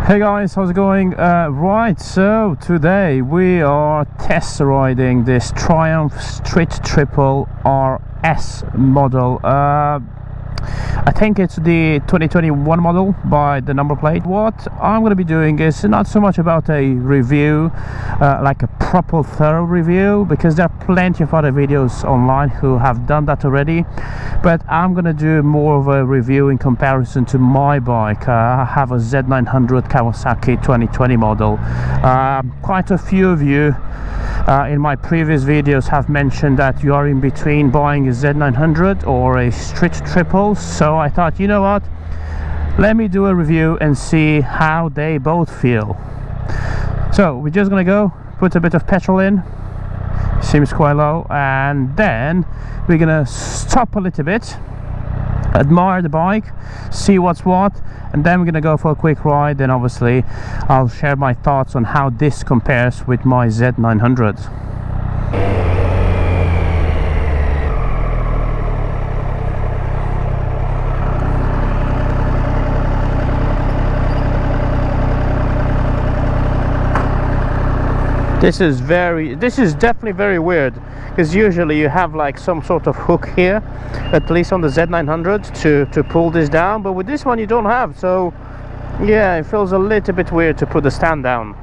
Hey guys, how's it going? Right, so today we are test riding this Triumph Street Triple RS model. I think it's the 2021 model by the number plate. What I'm going to be doing is not so much about a review, like a proper thorough review, because there are plenty of other videos online who have done that already, but I'm going to do more of a review in comparison to my bike. I have a Z900 Kawasaki 2020 model. Quite a few of you in my previous videos have mentioned that you are in between buying a Z900 or a Street Triple, so I thought, you know what, let me do a review and see how they both feel. So we're just gonna go put a bit of petrol in, seems quite low, and then we're gonna stop a little bit, admire the bike, see what's what, and then we're gonna go for a quick ride. And obviously I'll share my thoughts on how this compares with my Z900. This is definitely very weird, because usually you have like some sort of hook here, at least on the Z900, to pull this down, but with this one you don't have. So yeah, it feels a little bit weird to put the stand down.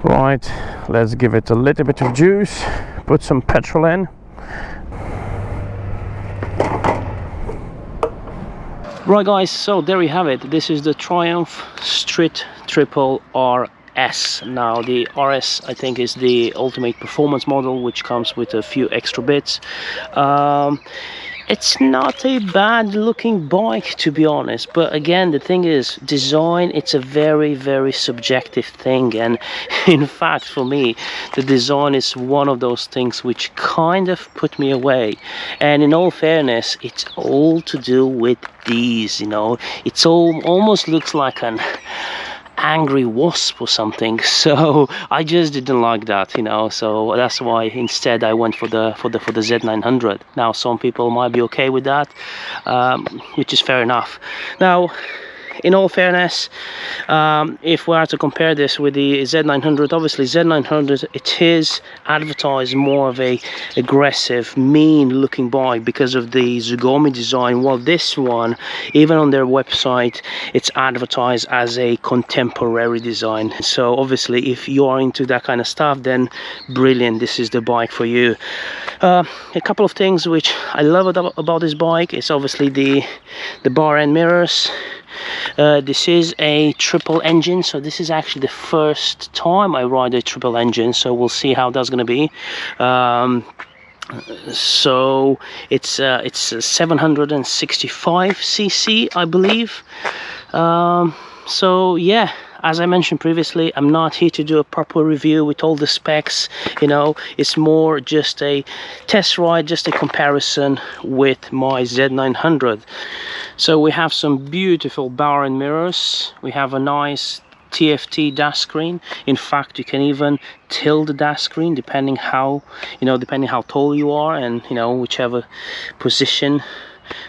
Right, let's give it a little bit of juice, put some petrol in. Right guys, so there you have it. This is the Triumph Street Triple RS. Now the RS, I think, is the ultimate performance model, which comes with a few extra bits. It's not a bad looking bike, to be honest, but again, the thing is, design, it's a very subjective thing, and in fact for me the design is one of those things which kind of put me away. And in all fairness, it's all to do with these, you know, it's all almost looks like an angry wasp or something, so I just didn't like that, you know, so that's why instead I went for the Z900. Now some people might be okay with that, which is fair enough. Now in all fairness, if we are to compare this with the Z900, obviously Z900, it is advertised more of a aggressive, mean looking bike because of the Zugami design, while this one, even on their website, it's advertised as a contemporary design. So obviously if you are into that kind of stuff, then brilliant, this is the bike for you. A couple of things which I love about this bike is obviously the bar end mirrors. This is a triple engine, so this is actually the first time I ride a triple engine, so we'll see how that's going to be. So it's 765 cc, I believe. So yeah, as I mentioned previously, I'm not here to do a proper review with all the specs, you know, it's more just a test ride, just a comparison with my Z900. So we have some beautiful bar and mirrors, we have a nice TFT dash screen. In fact, you can even tilt the dash screen depending how, you know, depending how tall you are, and you know, whichever position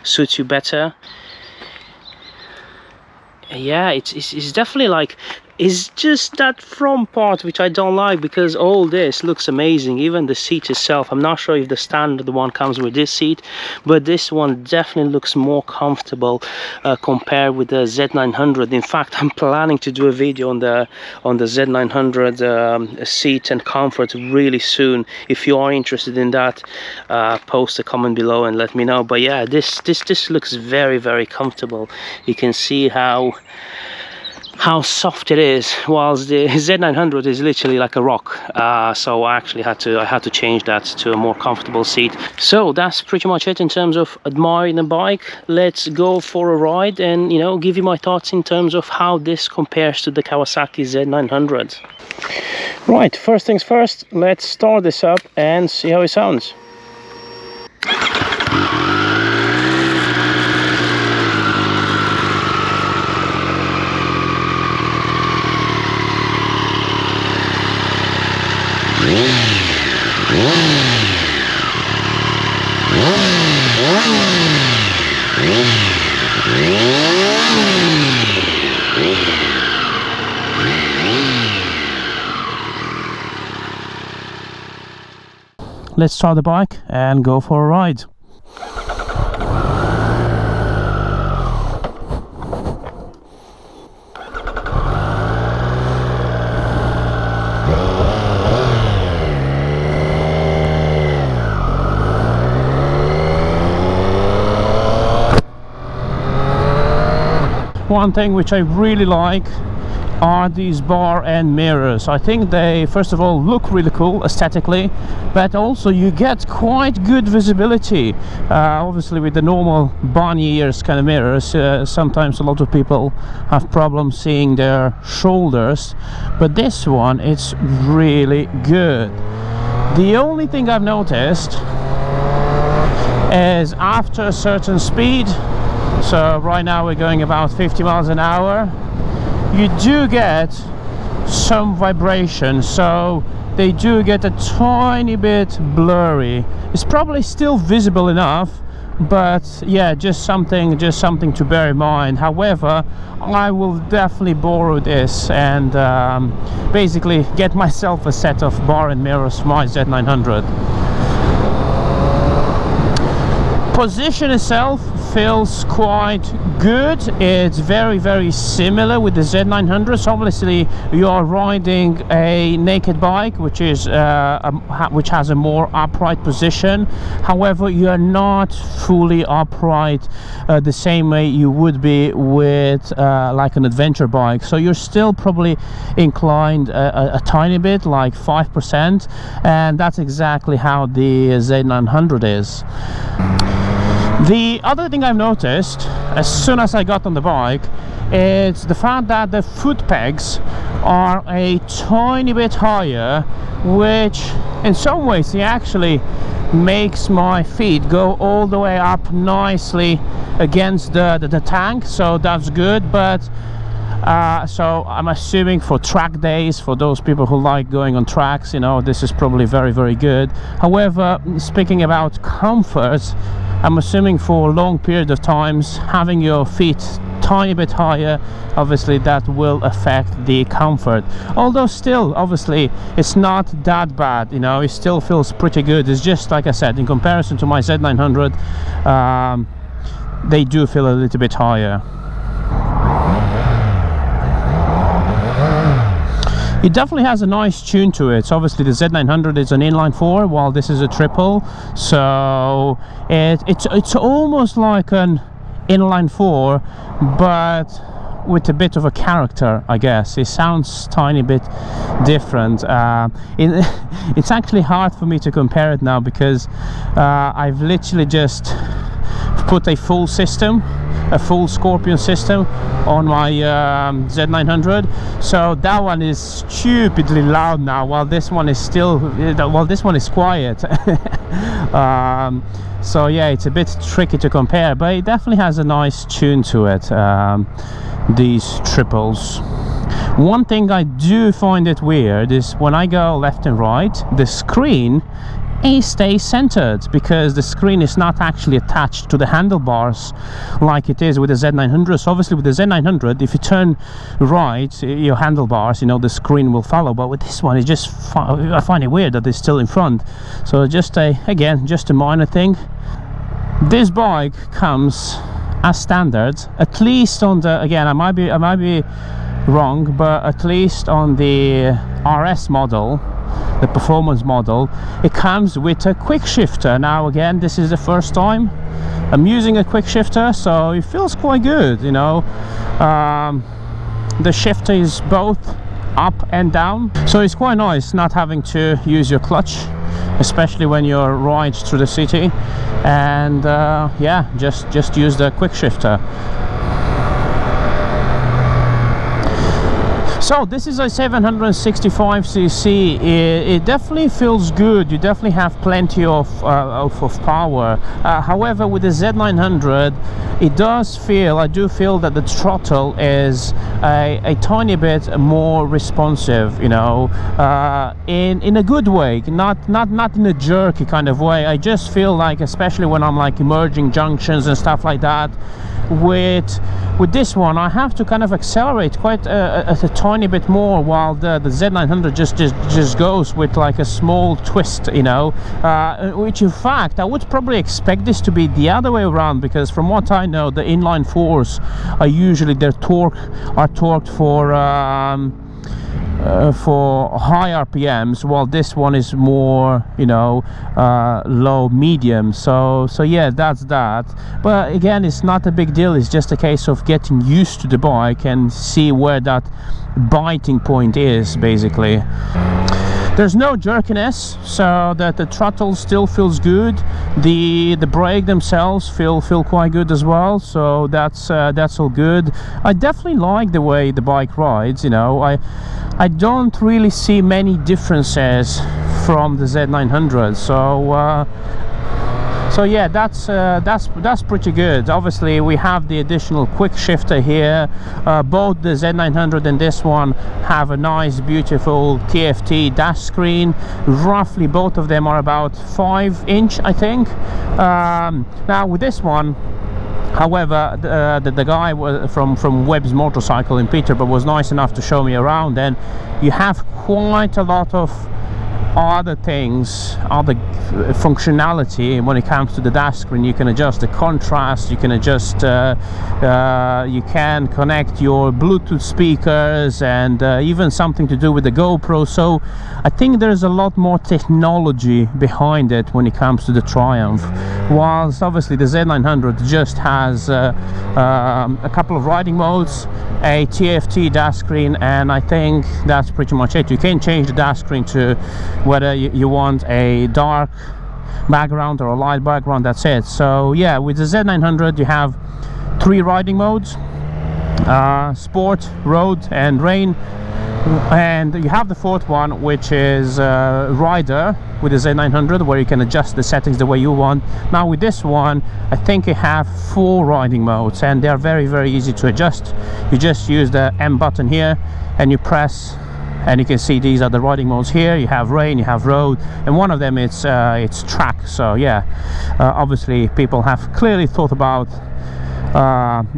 suits you better. Yeah, it's definitely like, it's just that front part which I don't like, because all this looks amazing, even the seat itself. I'm not sure if the standard one comes with this seat, but this one definitely looks more comfortable compared with the Z900. In fact, I'm planning to do a video on the Z900 seat and comfort really soon. If you are interested in that, post a comment below and let me know. But yeah, this looks very comfortable. You can see how soft it is, whilst the Z900 is literally like a rock. So I actually had to change that to a more comfortable seat. So that's pretty much it in terms of admiring the bike. Let's go for a ride and, you know, give you my thoughts in terms of how this compares to the Kawasaki Z900. Right, first things first, let's start this up and see how it sounds. let's start the bike and go for a ride. One thing which I really like are these bar end mirrors. I think they first of all look really cool aesthetically, but also you get quite good visibility. Obviously with the normal bunny ears kind of mirrors, sometimes a lot of people have problems seeing their shoulders, but this one, it's really good. The only thing I've noticed is after a certain speed, so right now we're going about 50 miles an hour, you do get some vibration, so they do get a tiny bit blurry. It's probably still visible enough, but yeah, just something to bear in mind. However, I will definitely borrow this and basically get myself a set of bar and mirrors for my Z900. Position itself feels quite good. It's very similar with the Z900. So obviously you are riding a naked bike, which is which has a more upright position. However, you are not fully upright the same way you would be with like an adventure bike. So you're still probably inclined a tiny bit, like 5%, and that's exactly how the Z900 is. The other thing I've noticed as soon as I got on the bike is the fact that the foot pegs are a tiny bit higher, which in some ways it actually makes my feet go all the way up nicely against the tank, so that's good. But so I'm assuming for track days, for those people who like going on tracks, you know, this is probably very good. However, speaking about comfort, I'm assuming for a long period of times having your feet tiny bit higher, obviously that will affect the comfort. Although still, obviously, it's not that bad, you know, it still feels pretty good. It's just like I said, in comparison to my Z900, they do feel a little bit higher. It definitely has a nice tune to it. So obviously the Z900 is an inline 4, while this is a triple, so it's almost like an inline 4, but with a bit of a character, I guess. It sounds tiny bit different. It's actually hard for me to compare it now, because I've literally just put a full system, a full Scorpion system on my Z900, so that one is stupidly loud now, while this one is still, well, this one is quiet. So yeah, it's a bit tricky to compare, but it definitely has a nice tune to it, these triples. One thing I do find it weird is when I go left and right, the screen stays centered, because the screen is not actually attached to the handlebars like it is with the Z900. So obviously with the Z900, if you turn right, your handlebars, you know, the screen will follow, but with this one, it's just I find it weird that it's still in front. So just again, just a minor thing. This bike comes as standard, at least on the, again, I might be wrong, but at least on the RS model, the performance model, it comes with a quick shifter. Now again, this is the first time I'm using a quick shifter, so it feels quite good, you know. The shifter is both up and down, so it's quite nice not having to use your clutch, especially when you're right through the city, and yeah, just use the quick shifter. So this is a 765cc. It definitely feels good. You definitely have plenty of power. However, with the Z900, it does feel, I do feel that the throttle is a tiny bit more responsive, you know, in a good way, not in a jerky kind of way. I just feel like, especially when I'm like emerging junctions and stuff like that, with this one I have to kind of accelerate quite a tiny bit more, while the Z900 just goes with like a small twist, you know, which in fact I would probably expect this to be the other way around, because from what I know the inline fours are usually their torqued for high RPMs, while this one is more, you know, low medium. So yeah, that's that. But again, it's not a big deal. It's just a case of getting used to the bike and see where that biting point is, basically. There's no jerkiness, so that the throttle still feels good. The brake themselves feel quite good as well, so that's all good. I definitely like the way the bike rides, you know. I don't really see many differences from the Z900, so yeah, that's pretty good. Obviously we have the additional quick shifter here. Both the Z900 and this one have a nice beautiful TFT dash screen. Roughly both of them are about 5-inch, I think. Now with this one, however, the guy from Webb's Motorcycle in Peterborough was nice enough to show me around, and you have quite a lot of other things, other functionality when it comes to the dash screen. You can adjust the contrast, you can adjust you can connect your Bluetooth speakers, and even something to do with the GoPro. So I think there's a lot more technology behind it when it comes to the Triumph, whilst obviously the Z900 just has a couple of riding modes, a TFT dash screen, and I think that's pretty much it. You can change the dash screen to whether you want a dark background or a light background. That's it. So yeah, with the Z900 you have 3 riding modes: sport, road, and rain. And you have the 4th one, which is rider, with the Z900, where you can adjust the settings the way you want. Now with this one, I think you have 4 riding modes, and they are very easy to adjust. You just use the M button here and you press, and you can see these are the riding modes here. You have rain, you have road, and one of them it's track. So yeah, obviously people have clearly thought about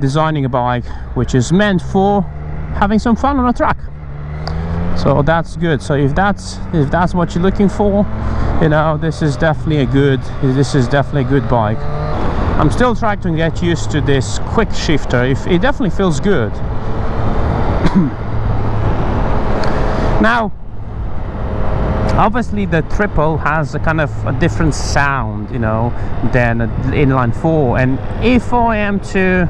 designing a bike which is meant for having some fun on a track. So that's good. So if that's what you're looking for, you know, this is definitely a good bike. I'm still trying to get used to this quick shifter. It definitely feels good. Now obviously the triple has a kind of a different sound, you know, than an inline 4, and if I am to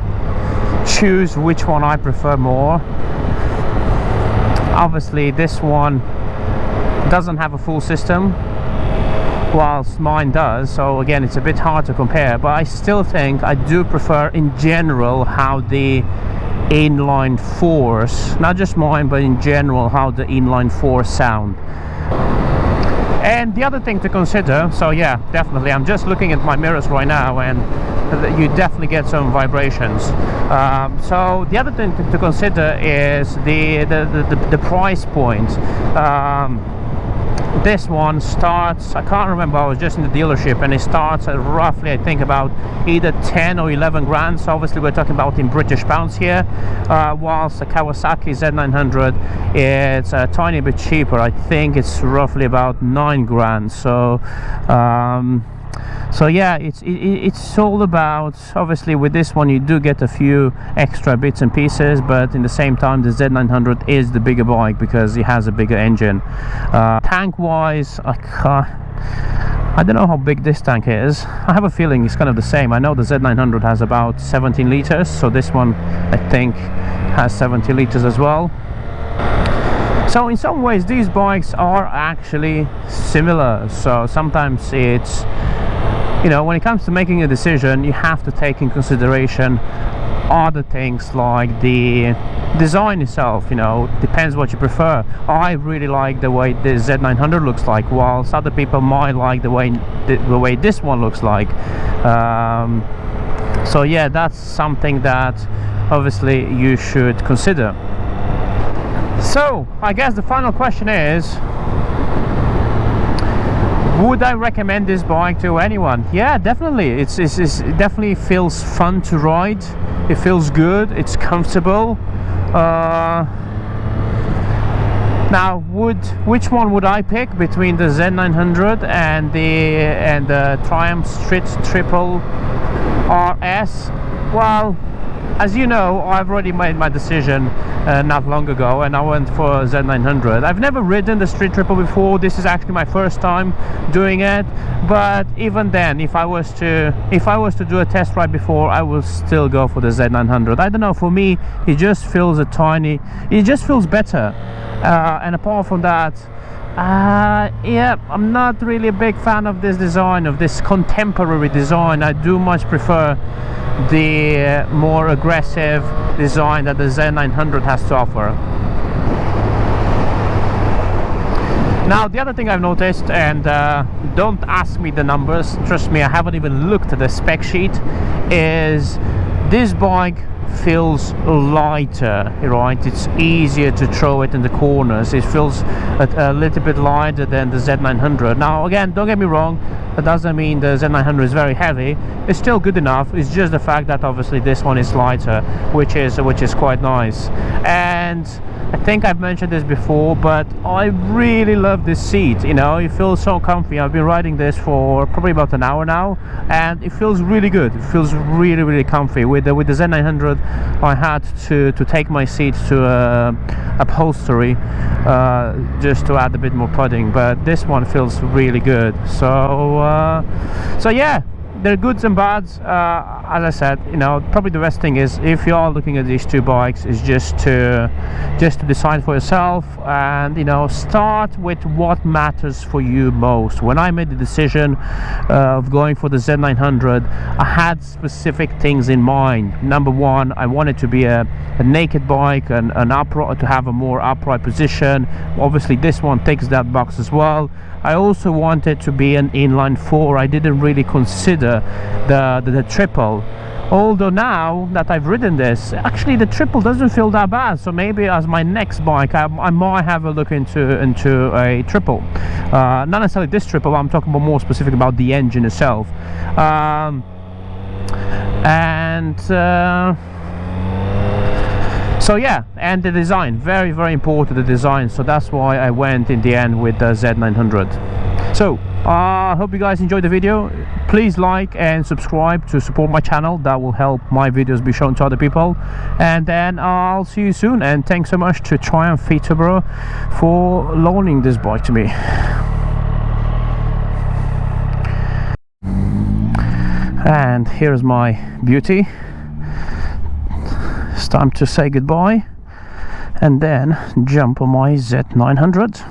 choose which one I prefer more, obviously this one doesn't have a full system whilst mine does, so again it's a bit hard to compare, but I still think I do prefer in general how the inline 4s, not just mine but in general, how the inline 4s sound. And the other thing to consider, so yeah, definitely I'm just looking at my mirrors right now, and you definitely get some vibrations. So the other thing to consider is the price point. This one starts, I can't remember, I was just in the dealership, and it starts at roughly, I think, about either 10 or 11 grand. So obviously we're talking about in British pounds here, whilst the Kawasaki Z900, it's a tiny bit cheaper. I think it's roughly about 9 grand. So so yeah, it's all about, obviously with this one you do get a few extra bits and pieces, but in the same time the Z900 is the bigger bike because it has a bigger engine. Tank wise, I don't know how big this tank is. I have a feeling it's kind of the same. I know the Z900 has about 17 liters, so this one I think has 70 liters as well. So in some ways these bikes are actually similar. So sometimes it's, you know, when it comes to making a decision, you have to take in consideration other things like the design itself. You know, depends what you prefer. I really like the way the Z900 looks like, whilst other people might like the way this one looks like. So yeah, that's something that obviously you should consider. So I guess the final question is, would I recommend this bike to anyone? Yeah, definitely. It definitely feels fun to ride. It feels good, it's comfortable. Now, which one would I pick between the Z900 and the Triumph Street Triple RS? Well, as you know, I've already made my decision not long ago, and I went for Z900. I've never ridden the Street Triple before. This is actually my first time doing it. But even then, if I was to do a test ride before, I will still go for the Z900. I don't know. For me, it just feels it just feels better. And apart from that, yeah, I'm not really a big fan of this design, of this contemporary design. I do much prefer the more aggressive design that the Z900 has to offer. Now, the other thing I've noticed, and don't ask me the numbers, trust me, I haven't even looked at the spec sheet, is this bike feels lighter, right? It's easier to throw it in the corners. It feels a little bit lighter than the Z900. Now, again, don't get me wrong, that doesn't mean the Z900 is very heavy. It's still good enough. It's just the fact that obviously this one is lighter, which is quite nice. And I think I've mentioned this before, but I really love this seat. You know, it feels so comfy. I've been riding this for probably about an hour now, and it feels really good. It feels really, really comfy. With the Z900, I had to take my seat to upholstery just to add a bit more padding, but this one feels really good. So yeah, there are goods and bads. As I said, you know, probably the best thing is, if you are looking at these two bikes, is just to decide for yourself, and you know, start with what matters for you most. When I made the decision of going for the Z900, I had specific things in mind. Number one, I wanted to be a naked bike, and an upright, to have a more upright position. Obviously this one ticks that box as well. I also wanted to be an inline 4. I didn't really consider the triple, although now that I've ridden this, actually the triple doesn't feel that bad. So maybe as my next bike, I might have a look into a triple. Not necessarily this triple, I'm talking about more specific about the engine itself. So yeah, and the design, very, very important, the design. So that's why I went in the end with the Z900. So I hope you guys enjoyed the video. Please like and subscribe to support my channel. That will help my videos be shown to other people. And then I'll see you soon. And thanks so much to Triumph Peterborough for loaning this bike to me. And here's my beauty. It's time to say goodbye and then jump on my Z900.